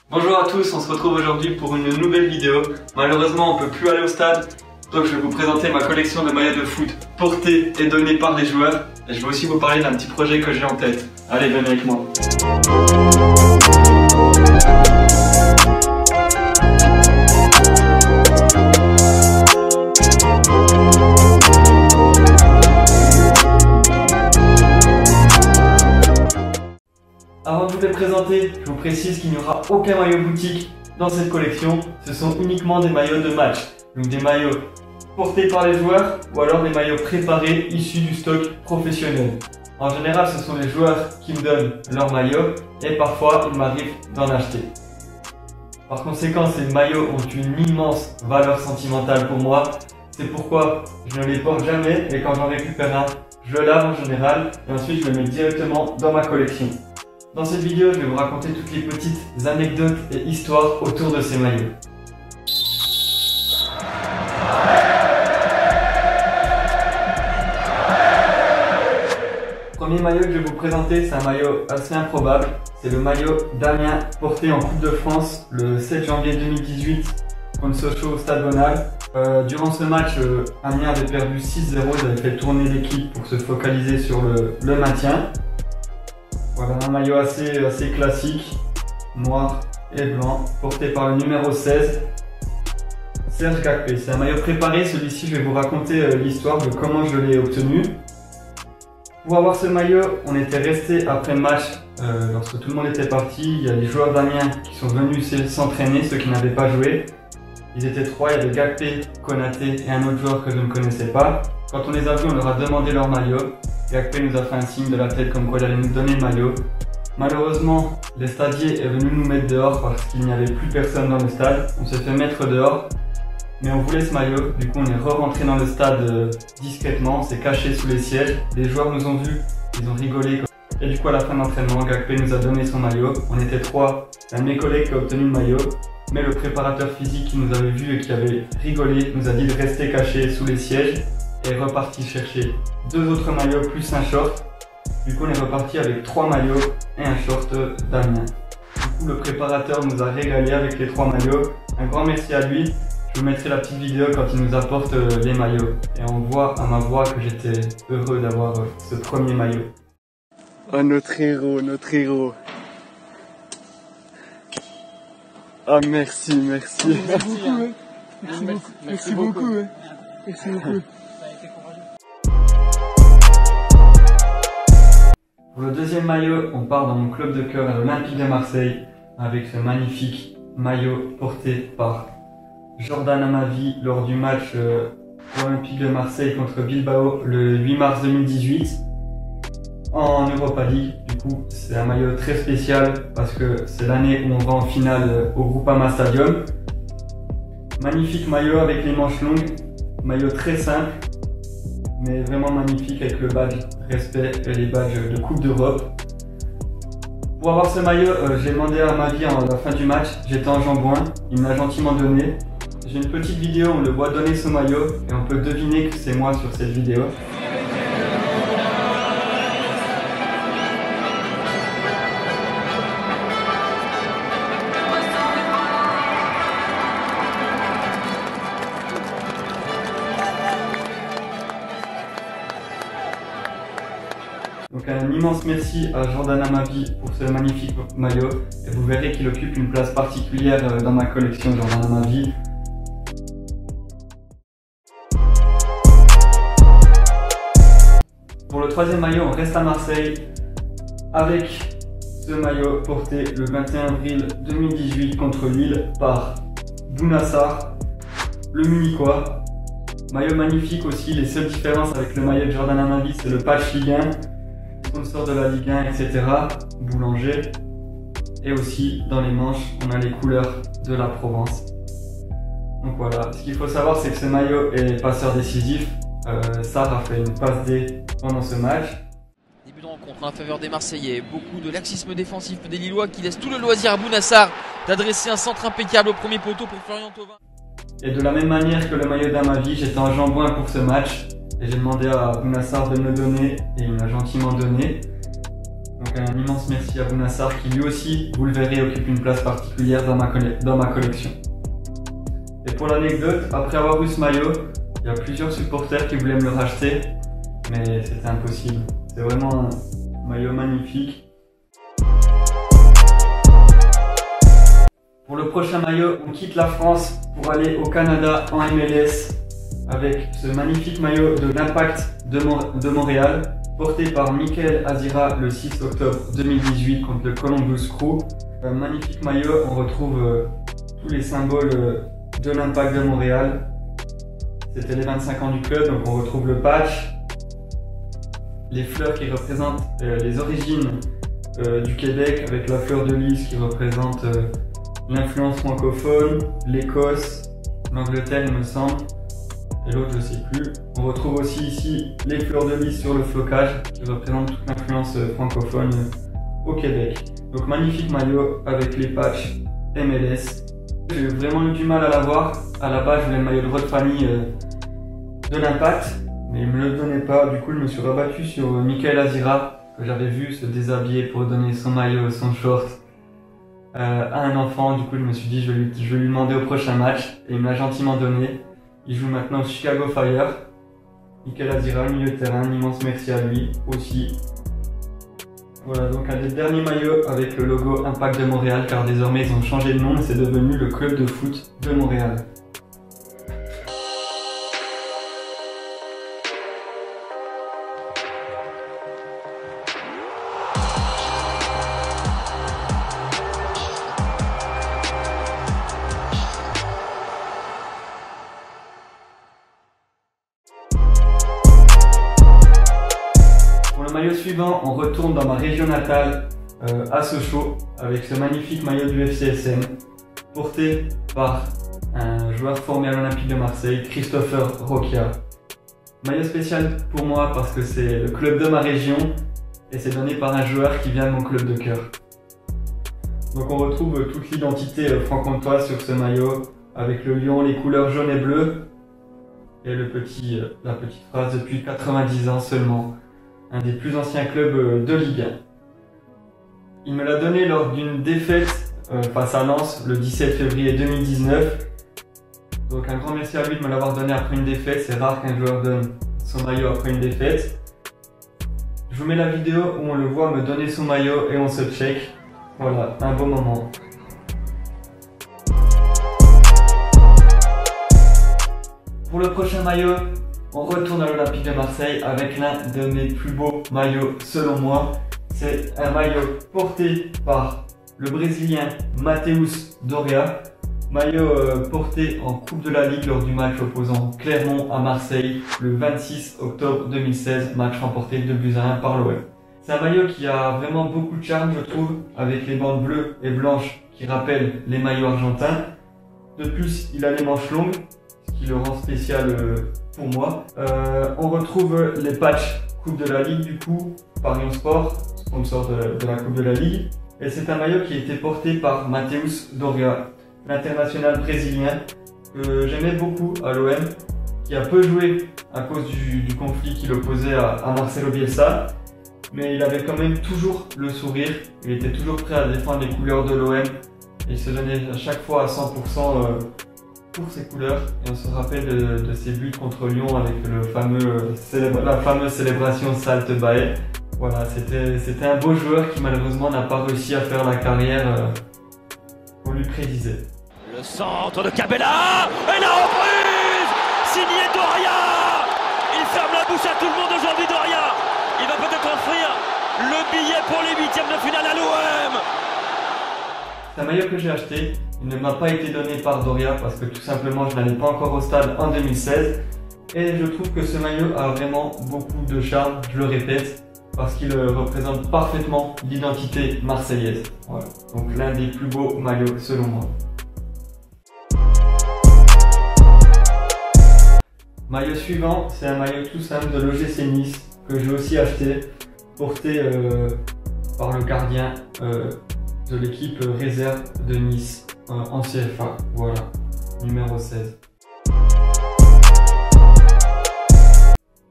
Bonjour à tous, on se retrouve aujourd'hui pour une nouvelle vidéo. Malheureusement on peut plus aller au stade, donc je vais vous présenter ma collection de maillots de foot portés et donnés par les joueurs. Et je vais aussi vous parler d'un petit projet que j'ai en tête. Allez, venez avec moi. Avant de vous les présenter, je vous précise qu'il n'y aura aucun maillot boutique dans cette collection. Ce sont uniquement des maillots de match. Donc des maillots portés par les joueurs ou alors des maillots préparés issus du stock professionnel. En général, ce sont les joueurs qui me donnent leurs maillots et parfois il m'arrive d'en acheter. Par conséquent, ces maillots ont une immense valeur sentimentale pour moi. C'est pourquoi je ne les porte jamais et quand j'en récupère un, je le lave en général et ensuite je le mets directement dans ma collection. Dans cette vidéo, je vais vous raconter toutes les petites anecdotes et histoires autour de ces maillots. Le premier maillot que je vais vous présenter, c'est un maillot assez improbable. C'est le maillot d'Amiens porté en Coupe de France le 7 janvier 2018 contre Sochaux au Stade Bonal. Durant ce match, Amiens avait perdu 6-0, ils avaient fait tourner l'équipe pour se focaliser sur le maintien. Voilà un maillot assez classique, noir et blanc, porté par le numéro 16, Serge Gakpé. C'est un maillot préparé, celui-ci je vais vous raconter l'histoire de comment je l'ai obtenu. Pour avoir ce maillot, on était resté après le match, lorsque tout le monde était parti. Il y a les joueurs d'Amiens qui sont venus s'entraîner, ceux qui n'avaient pas joué. Ils étaient trois, il y avait Gakpé, Konaté et un autre joueur que je ne connaissais pas. Quand on les a vus, on leur a demandé leur maillot. Gakpé nous a fait un signe de la tête comme quoi il allait nous donner le maillot. Malheureusement, le stadier est venu nous mettre dehors parce qu'il n'y avait plus personne dans le stade. On s'est fait mettre dehors, mais on voulait ce maillot. Du coup, on est re-rentré dans le stade discrètement, on s'est caché sous les sièges. Les joueurs nous ont vus, ils ont rigolé. Et du coup, à la fin de l'entraînement, Gakpé nous a donné son maillot. On était trois, un de mes collègues qui a obtenu le maillot. Mais le préparateur physique qui nous avait vus et qui avait rigolé nous a dit de rester caché sous les sièges. Et reparti chercher deux autres maillots plus un short. Du coup on est reparti avec trois maillots et un short d'Amiens. Du coup le préparateur nous a régalé avec les trois maillots. Un grand merci à lui. Je vous mettrai la petite vidéo quand il nous apporte les maillots. Et on voit à ma voix que j'étais heureux d'avoir ce premier maillot. Oh notre héros, notre héros. Ah merci, merci. Merci beaucoup, merci beaucoup. Merci beaucoup. Pour le deuxième maillot, on part dans mon club de cœur à l'Olympique de Marseille avec ce magnifique maillot porté par Jordan Amavi lors du match de l'Olympique de Marseille contre Bilbao le 8 mars 2018 en Europa League. Du coup, c'est un maillot très spécial parce que c'est l'année où on va en finale au Groupama Stadium. Magnifique maillot avec les manches longues, maillot très simple, mais vraiment magnifique avec le badge respect et les badges de Coupe d'Europe. Pour avoir ce maillot, j'ai demandé à Amavi à la fin du match, j'étais en Jambouin, il me l'a gentiment donné. J'ai une petite vidéo où on le voit donner ce maillot et on peut deviner que c'est moi sur cette vidéo. Donc un immense merci à Jordan Amavi pour ce magnifique maillot et vous verrez qu'il occupe une place particulière dans ma collection Jordan Amavi. Pour le troisième maillot, on reste à Marseille avec ce maillot porté le 21 avril 2018 contre Lille par Bounassar, le Munichois. Maillot magnifique aussi, les seules différences avec le maillot de Jordan Amavi, c'est le patch Ligue 1. Sponsor de la Ligue 1, etc. Boulanger. Et aussi dans les manches, on a les couleurs de la Provence. Donc voilà, ce qu'il faut savoir, c'est que ce maillot est passeur décisif. Sarr a fait une passe D pendant ce match. Début de rencontre en faveur des Marseillais. Beaucoup de laxisme défensif des Lillois qui laissent tout le loisir à Bounassar d'adresser un centre impeccable au premier poteau pour Florian Thauvin. Et de la même manière que le maillot d'Amavi, j'étais en Jambouin pour ce match. Et j'ai demandé à Bounassar de me le donner et il m'a gentiment donné. Donc un immense merci à Bounassar qui lui aussi, vous le verrez, occupe une place particulière dans ma collection. Et pour l'anecdote, après avoir eu ce maillot, il y a plusieurs supporters qui voulaient me le racheter, mais c'était impossible. C'est vraiment un maillot magnifique. Pour le prochain maillot, on quitte la France pour aller au Canada en MLS avec ce magnifique maillot de l'Impact de Montréal, porté par Michael Azira le 6 octobre 2018 contre le Columbus Crew. Un magnifique maillot, on retrouve tous les symboles de l'Impact de Montréal. C'était les 25 ans du club, donc on retrouve le patch, les fleurs qui représentent les origines du Québec, avec la fleur de lys qui représente l'influence francophone, l'Écosse, l'Angleterre il me semble, et l'autre je sais plus. On retrouve aussi ici les fleurs de lys sur le flocage qui représentent toute l'influence francophone au Québec. Donc magnifique maillot avec les patchs MLS. J'ai vraiment eu du mal à l'avoir. À la base je voulais le maillot de Rod Fanny de l'Impact, mais il me le donnait pas. Du coup je me suis rabattu sur Michael Azira, que j'avais vu se déshabiller pour donner son maillot, son short à un enfant. Du coup je me suis dit je vais lui demander au prochain match, et il me l'a gentiment donné. Il joue maintenant au Chicago Fire. Michael Azira, milieu de terrain, un immense merci à lui aussi. Voilà, donc un des derniers maillots avec le logo Impact de Montréal, car désormais ils ont changé de nom et c'est devenu le club de foot de Montréal. Maillot suivant, on retourne dans ma région natale, à Sochaux, avec ce magnifique maillot du FCSM, porté par un joueur formé à l'Olympique de Marseille, Christopher Roquia. Maillot spécial pour moi parce que c'est le club de ma région et c'est donné par un joueur qui vient de mon club de cœur. Donc on retrouve toute l'identité franc-comtoise sur ce maillot, avec le lion, les couleurs jaune et bleu, et la petite phrase « Depuis 90 ans seulement ». Un des plus anciens clubs de Ligue 1. Il me l'a donné lors d'une défaite face à Lens le 17 février 2019. Donc un grand merci à lui de me l'avoir donné après une défaite. C'est rare qu'un joueur donne son maillot après une défaite. Je vous mets la vidéo où on le voit me donner son maillot et on se check. Voilà, un beau moment. Pour le prochain maillot, on retourne à l'Olympique de Marseille avec l'un de mes plus beaux maillots selon moi. C'est un maillot porté par le Brésilien Mateus Doria. Maillot porté en Coupe de la Ligue lors du match opposant Clermont à Marseille le 26 octobre 2016, match remporté 2-1 par l'OM. C'est un maillot qui a vraiment beaucoup de charme je trouve, avec les bandes bleues et blanches qui rappellent les maillots argentins. De plus, il a les manches longues, ce qui le rend spécial pour moi. On retrouve les patchs Coupe de la Ligue du coup par Lyon Sport, sponsor de la Coupe de la Ligue. Et c'est un maillot qui a été porté par Mateus Doria, l'international brésilien que j'aimais beaucoup à l'OM, qui a peu joué à cause du conflit qui l'opposait à Marcelo Bielsa. Mais il avait quand même toujours le sourire, il était toujours prêt à défendre les couleurs de l'OM. Et il se donnait à chaque fois à 100% pour ses couleurs, et on se rappelle de ses buts contre Lyon avec la fameuse célébration Salte Bae. Voilà, c'était un beau joueur qui malheureusement n'a pas réussi à faire la carrière qu'on lui prédisait. Le centre de Cabella et la reprise signé Doria. Il ferme la bouche à tout le monde aujourd'hui, Doria. Il va peut-être offrir le billet pour les huitièmes de finale à l'OM. C'est un maillot que j'ai acheté, il ne m'a pas été donné par Doria parce que tout simplement je n'allais pas encore au stade en 2016. Et je trouve que ce maillot a vraiment beaucoup de charme, je le répète, parce qu'il représente parfaitement l'identité marseillaise. Voilà. Donc l'un des plus beaux maillots selon moi. Maillot suivant, c'est un maillot tout simple de l'OGC Nice que j'ai aussi acheté, porté par le gardien de l'équipe réserve de Nice en CFA, voilà, numéro 16.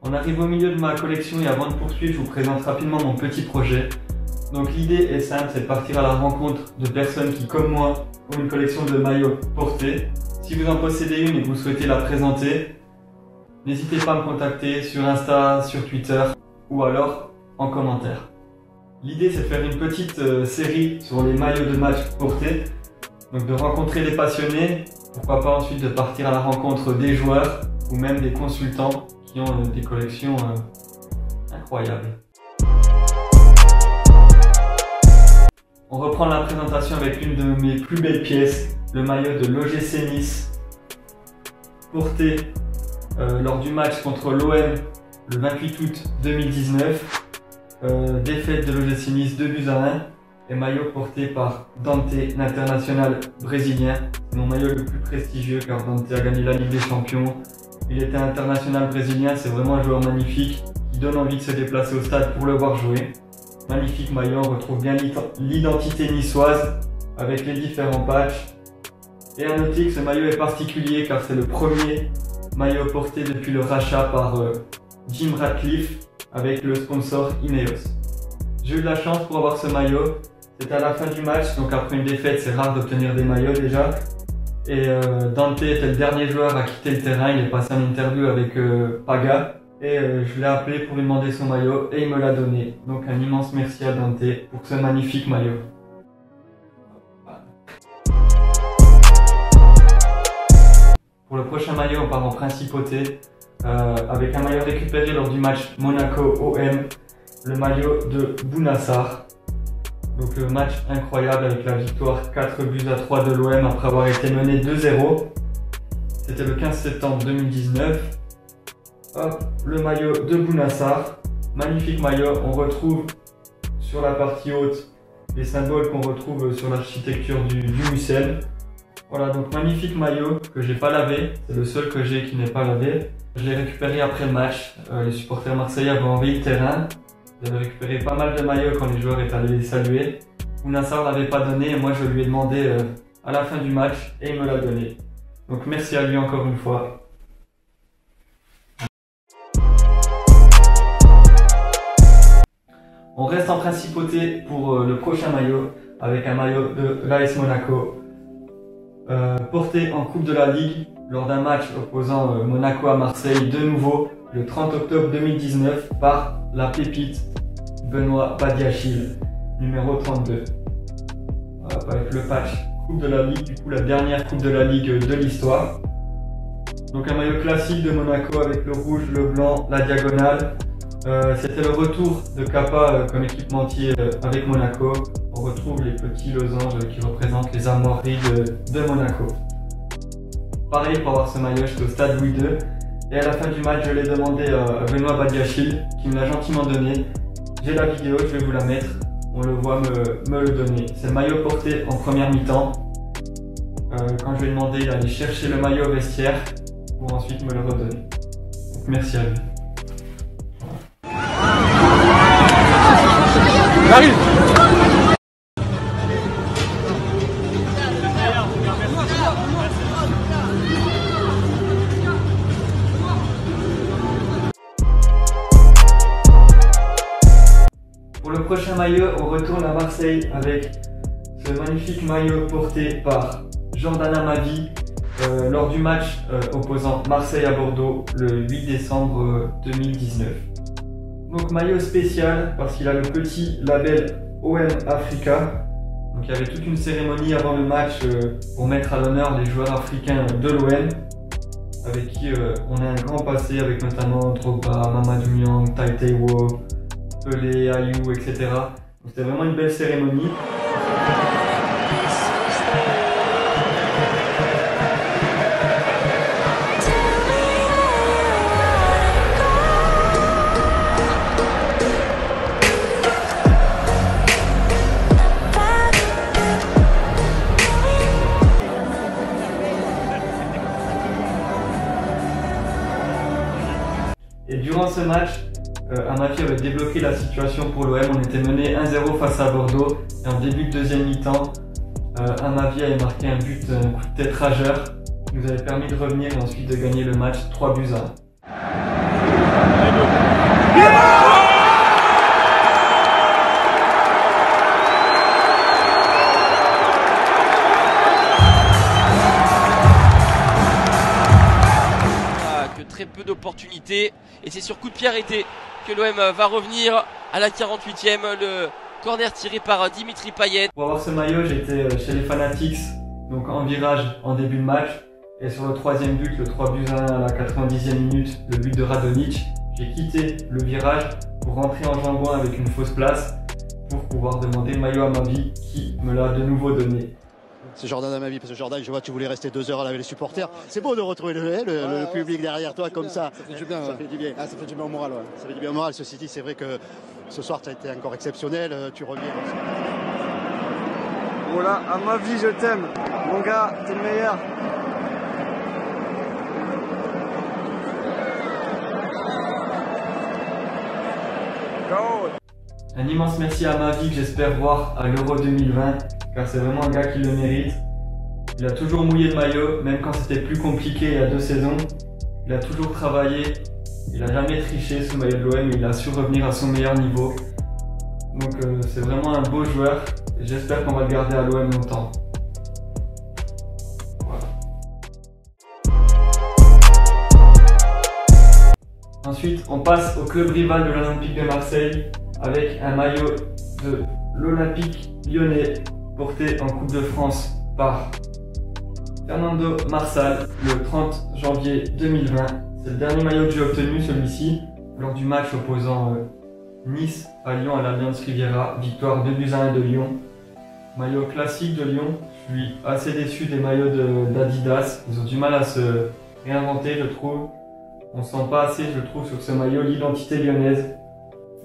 On arrive au milieu de ma collection et avant de poursuivre, je vous présente rapidement mon petit projet. Donc l'idée est simple, c'est de partir à la rencontre de personnes qui, comme moi, ont une collection de maillots portés. Si vous en possédez une et que vous souhaitez la présenter, n'hésitez pas à me contacter sur Insta, sur Twitter ou alors en commentaire. L'idée c'est de faire une petite série sur les maillots de match portés, donc de rencontrer les passionnés, pourquoi pas ensuite de partir à la rencontre des joueurs ou même des consultants qui ont des collections incroyables. On reprend la présentation avec l'une de mes plus belles pièces, le maillot de l'OGC Nice, porté lors du match contre l'OM le 28 août 2019. Défaite de l'OGC Nice 2-1 et maillot porté par Dante, l'international brésilien. C'est mon maillot le plus prestigieux car Dante a gagné la Ligue des Champions. Il était international brésilien, c'est vraiment un joueur magnifique qui donne envie de se déplacer au stade pour le voir jouer. Magnifique maillot, on retrouve bien l'identité niçoise avec les différents patchs. Et à noter que ce maillot est particulier car c'est le premier maillot porté depuis le rachat par Jim Ratcliffe avec le sponsor Ineos. J'ai eu de la chance pour avoir ce maillot, c'était à la fin du match, donc après une défaite c'est rare d'obtenir des maillots déjà. Et Dante était le dernier joueur à quitter le terrain, il est passé en interview avec Paga. Et je l'ai appelé pour lui demander son maillot et il me l'a donné. Donc un immense merci à Dante pour ce magnifique maillot. Pour le prochain maillot, on part en principauté avec un maillot récupéré lors du match Monaco-OM, le maillot de Bounassar. Donc match incroyable avec la victoire 4-3 de l'OM après avoir été mené 2-0. C'était le 15 septembre 2019. Hop, le maillot de Bounassar, magnifique maillot, on retrouve sur la partie haute les symboles qu'on retrouve sur l'architecture du Mucel. Voilà, donc magnifique maillot que j'ai pas lavé, c'est le seul que j'ai qui n'est pas lavé. Je l'ai récupéré après le match, les supporters marseillais avaient envahi le terrain. J'avais récupéré pas mal de maillots quand les joueurs étaient allés les saluer. Bounassar ne l'avait pas donné et moi je lui ai demandé à la fin du match et il me l'a donné. Donc merci à lui encore une fois. On reste en principauté pour le prochain maillot avec un maillot de l'AS Monaco porté en Coupe de la Ligue lors d'un match opposant Monaco à Marseille de nouveau le 30 octobre 2019 par la pépite Benoît Badiachil, numéro 32. Avec le patch Coupe de la Ligue, du coup la dernière Coupe de la Ligue de l'histoire. Donc un maillot classique de Monaco avec le rouge, le blanc, la diagonale. C'était le retour de Kappa comme équipementier avec Monaco. On retrouve les petits losanges qui représentent les armoiries de Monaco. Pareil, pour avoir ce maillot, j'étais au stade Louis II. Et à la fin du match, je l'ai demandé à Benoît Badiachil, qui me l'a gentiment donné. J'ai la vidéo, je vais vous la mettre. On le voit me le donner. C'est le maillot porté en première mi-temps. Quand je lui ai demandé, il allait chercher le maillot au vestiaire pour ensuite me le redonner. Donc, merci à lui. J'arrive. Pour le prochain maillot, on retourne à Marseille avec ce magnifique maillot porté par Jordan Amavi lors du match opposant Marseille à Bordeaux le 8 décembre 2019. Donc maillot spécial parce qu'il a le petit label OM Africa. Donc il y avait toute une cérémonie avant le match pour mettre à l'honneur les joueurs africains de l'OM avec qui on a un grand passé, avec notamment Drogba, Mamadou Niang, Tai Taiwo, Pelé, Ayou, etc. Donc c'était vraiment une belle cérémonie. Et durant ce match, Amavi avait débloqué la situation pour l'OM. On était mené 1-0 face à Bordeaux. Et en début de deuxième mi-temps, Amavi avait marqué un but, un coup de tête rageur, qui nous avait permis de revenir et ensuite de gagner le match 3-1. d'opportunités. Et c'est sur coup de pied arrêté que l'OM va revenir à la 48e. Le corner tiré par Dimitri Payet. Pour avoir ce maillot, j'étais chez les Fanatics, donc en virage en début de match. Et sur le troisième but, le 3-1 à la 90e minute, le but de Radonjic, j'ai quitté le virage pour rentrer en jambon avec une fausse place pour pouvoir demander le maillot à Amavi qui me l'a de nouveau donné. C'est Jordan Amavi, parce que Jordan, je vois que tu voulais rester 2 heures avec les supporters. C'est beau de retrouver le public derrière toi comme ça. Ça fait du bien. Ça fait du bien. Ah, ça fait du bien au moral. Ouais. Ça fait du bien au moral. Ceci dit, c'est vrai que ce soir, tu as été encore exceptionnel. Tu reviens. Voilà, Amavi, je t'aime. Mon gars, t'es le meilleur. Un immense merci à Amavi que j'espère voir à l'Euro 2020, car c'est vraiment un gars qui le mérite. Il a toujours mouillé le maillot, même quand c'était plus compliqué il y a 2 saisons. Il a toujours travaillé, il n'a jamais triché ce maillot de l'OM, il a su revenir à son meilleur niveau. Donc c'est vraiment un beau joueur, et j'espère qu'on va le garder à l'OM longtemps. Voilà. Ensuite, on passe au club rival de l'Olympique de Marseille, avec un maillot de l'Olympique lyonnais porté en Coupe de France par Fernando Marsal le 30 janvier 2020. C'est le dernier maillot que j'ai obtenu, celui-ci, lors du match opposant Nice à Lyon à l'Allianz Riviera. Victoire 2-1 de Lyon. Maillot classique de Lyon. Je suis assez déçu des maillots d'Adidas. Ils ont du mal à se réinventer, je trouve. On sent pas assez, je trouve, sur ce maillot l'identité lyonnaise.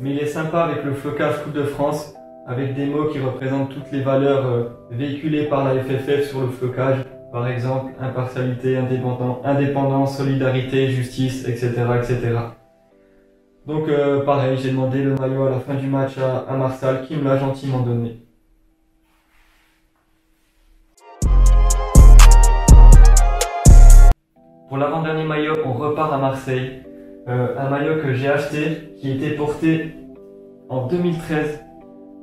Mais il est sympa avec le flocage Coupe de France, avec des mots qui représentent toutes les valeurs véhiculées par la FFF sur le flocage. Par exemple, impartialité, indépendance, solidarité, justice, etc. etc. Donc pareil, j'ai demandé le maillot à la fin du match à Marsal qui me l'a gentiment donné. Pour l'avant-dernier maillot, on repart à Marseille. Un maillot que j'ai acheté, qui était porté en 2013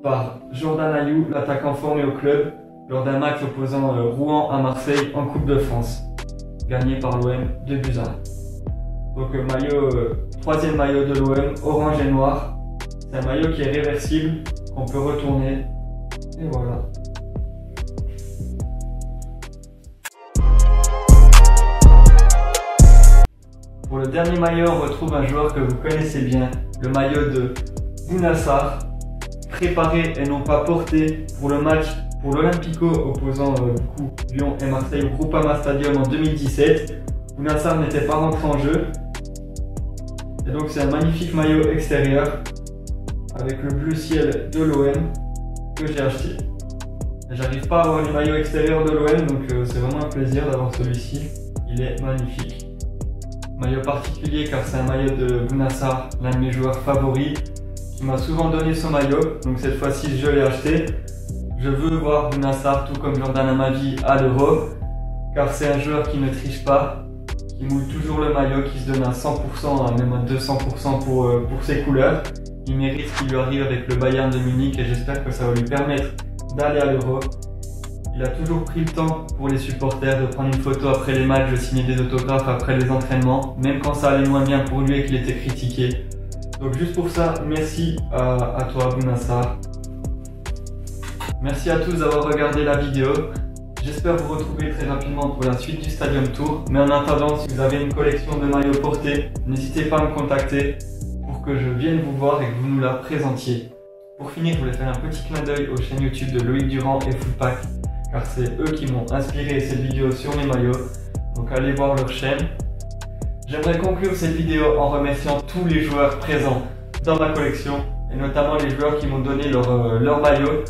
par Jordan Ayew, l'attaquant formé au club, lors d'un match opposant Rouen à Marseille en Coupe de France, gagné par l'OM 2-1. Donc troisième maillot de l'OM, orange et noir. C'est un maillot qui est réversible, qu'on peut retourner, et voilà. Pour le dernier maillot, on retrouve un joueur que vous connaissez bien, le maillot de Bouna Sarr, préparé et non pas porté pour le match pour l'Olympico opposant Lyon et Marseille au Groupama Stadium en 2017. Bouna Sarr n'était pas rentré en jeu. Et donc c'est un magnifique maillot extérieur avec le bleu ciel de l'OM que j'ai acheté. J'arrive pas à avoir les maillots extérieurs de l'OM, donc c'est vraiment un plaisir d'avoir celui-ci. Il est magnifique. Maillot particulier car c'est un maillot de Bouna Sarr, l'un de mes joueurs favoris, qui m'a souvent donné son maillot, donc cette fois-ci je l'ai acheté. Je veux voir Bouna Sarr tout comme Jordan Amavi à l'Euro, car c'est un joueur qui ne triche pas, qui mouille toujours le maillot, qui se donne à 100%, même à 200% pour ses couleurs. Il mérite ce qui lui arrive avec le Bayern de Munich et j'espère que ça va lui permettre d'aller à l'Euro. Il a toujours pris le temps pour les supporters de prendre une photo après les matchs, de signer des autographes après les entraînements, même quand ça allait moins bien pour lui et qu'il était critiqué. Donc juste pour ça, merci à toi Bouna Sarr. Merci à tous d'avoir regardé la vidéo. J'espère vous retrouver très rapidement pour la suite du Stadium Tour. Mais en attendant, si vous avez une collection de maillots portés, n'hésitez pas à me contacter pour que je vienne vous voir et que vous nous la présentiez. Pour finir, je voulais faire un petit clin d'œil aux chaînes YouTube de Loïc Durand et Fullpack, car c'est eux qui m'ont inspiré cette vidéo sur mes maillots. Donc allez voir leur chaîne. J'aimerais conclure cette vidéo en remerciant tous les joueurs présents dans ma collection, et notamment les joueurs qui m'ont donné leur maillot.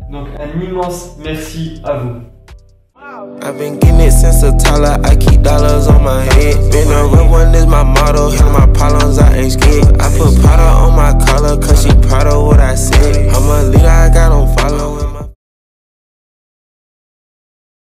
Donc un immense merci à vous. I've been getting it since a toddler, I keep dollars on my head.